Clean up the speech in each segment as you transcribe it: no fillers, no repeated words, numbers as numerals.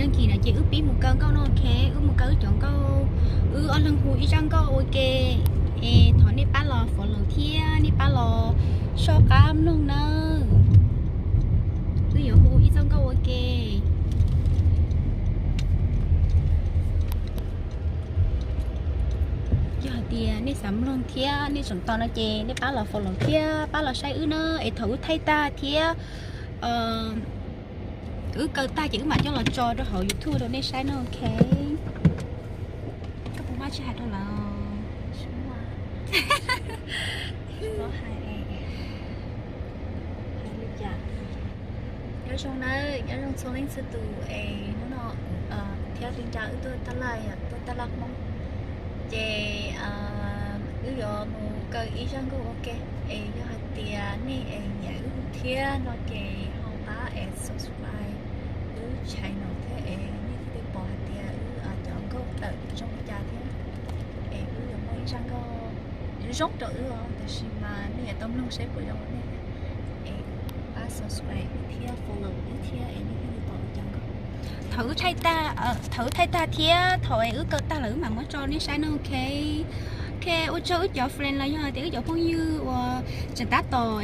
đăng ký là chị ước biết một cân câu nó ok ước một cân chọn câu ước ở lưng hùi trong câu ok thọ này ba lò phở lẩu thia này ba lò so cam luôn nè ước giờ hùi trong câu ok giờ tiền này sắm luôn thia này sủng to nó chè này ba lò phở lẩu thia ba lò say ước nè thử thay ta thia cơ ta chỉ mà cho là cho đó họ YouTube đâu nên sai nó ok các bạn bắt hạt đó là số hai nhớ trong đấy nhớ trong số linh sư tử nó theo tình trạng tôi ta lại tôi ta lạc mong chè ví dụ một cái ý rằng cũng ok cho hạt tiền này nhớ thiên nó kề họ ta subscribe channel thế như cái bỏ tiền chọn có đợi trong trà thế bây giờ mới sang có rốt rồi không tại vì mà bây tâm luôn sẽ của trong này ba subscribe thì follow thì như cái bỏ chọn có thử thay ta thì thôi ước cơ ta lử mà mới cho nó sai nó ok ok ước cho friend là như thế ước cho phong như chẳng ta tỏ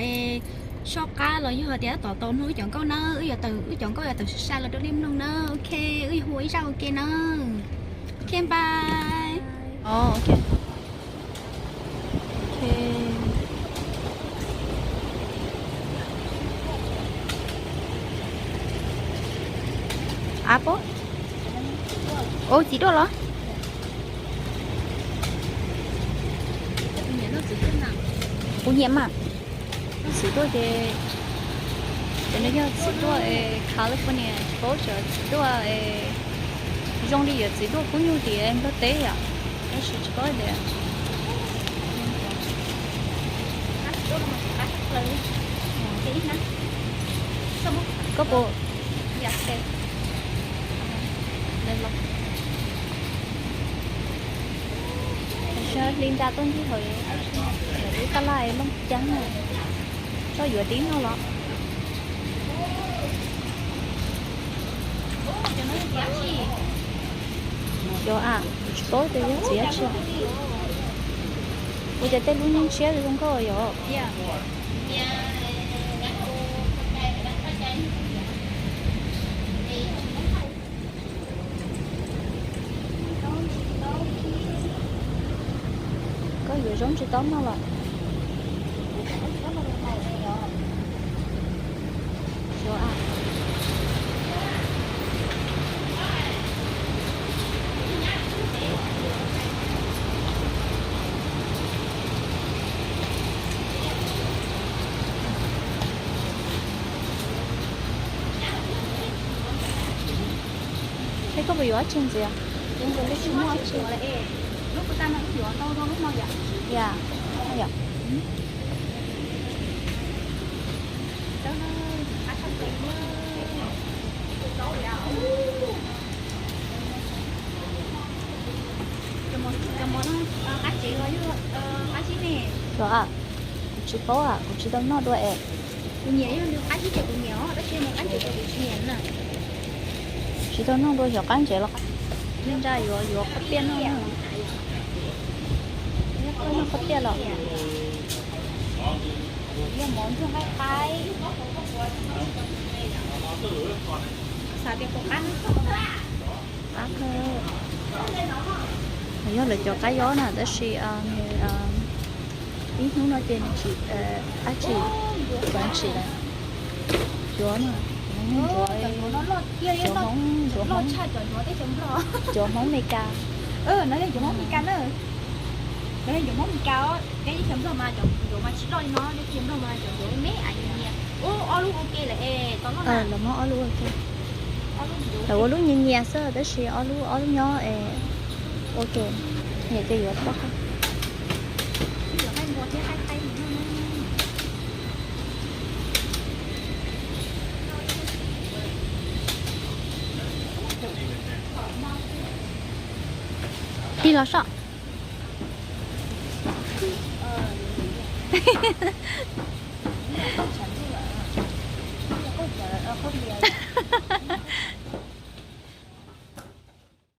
so cá rồi như hồi thì tỏ tồn nuôi chọn con nó giờ từ chọn có là từ xa là được đêm luôn nó ok hối sao ok nó ok bye ok ok Apple ô chỉ đó đó ô nhiễm mà chỉ tôi thì nó giờ chỉ tôi California exposure chỉ tôi trong đi giờ chỉ tôi cũng như thì em có té à nó chỉ có để có bộ dạ ok lên lọc sao liên ra tuần thì hồi để ta lại lắm trắng này cho vừa tiếng thôi lọ cho tối thì rất dễ chưa bây giờ tên luôn những xe thì không có rồi có vừa giống chị tóm nó rồi thế có bị trên gì à? Trên gì lấy chúng nó trên lúc ta nó bị đâu đâu lúc nào vậy? Dạ, dạ. Đó nó ăn không kịp nữa. Cái món cá chỉ rồi chứ cá chỉ nè. Rồi à, chỉ có à, cũng chỉ đâu nó đuổi. Cũng nhiều nhưng cá chỉ cũng nhiều, đó trên một cá chỉ cũng nhiều nè. Chỉ đâu nó đuổi nhiều cá chỉ là nên ra vừa có tiền không? Nó có tiền rồi. Cái món cho hai cái. Sao cái cục ăn? Ác thôi. Nhớ là cho cái gió nè, đó là ý hướng nói trên chị chị quản chị này gió nè chỗ món Meka nó là chỗ món Meka nữa nó là chỗ món Meka cái chấm rồi mà chỗ mà chỉ rồi nó cái chấm rồi mà chỗ mấy ảnh nhẹ alu ok là tao nó là món alu ok đầu alu nhẹ nhẹ sơ đó là alu nhỏ ok nhẹ cái gì đó không đi lo sợ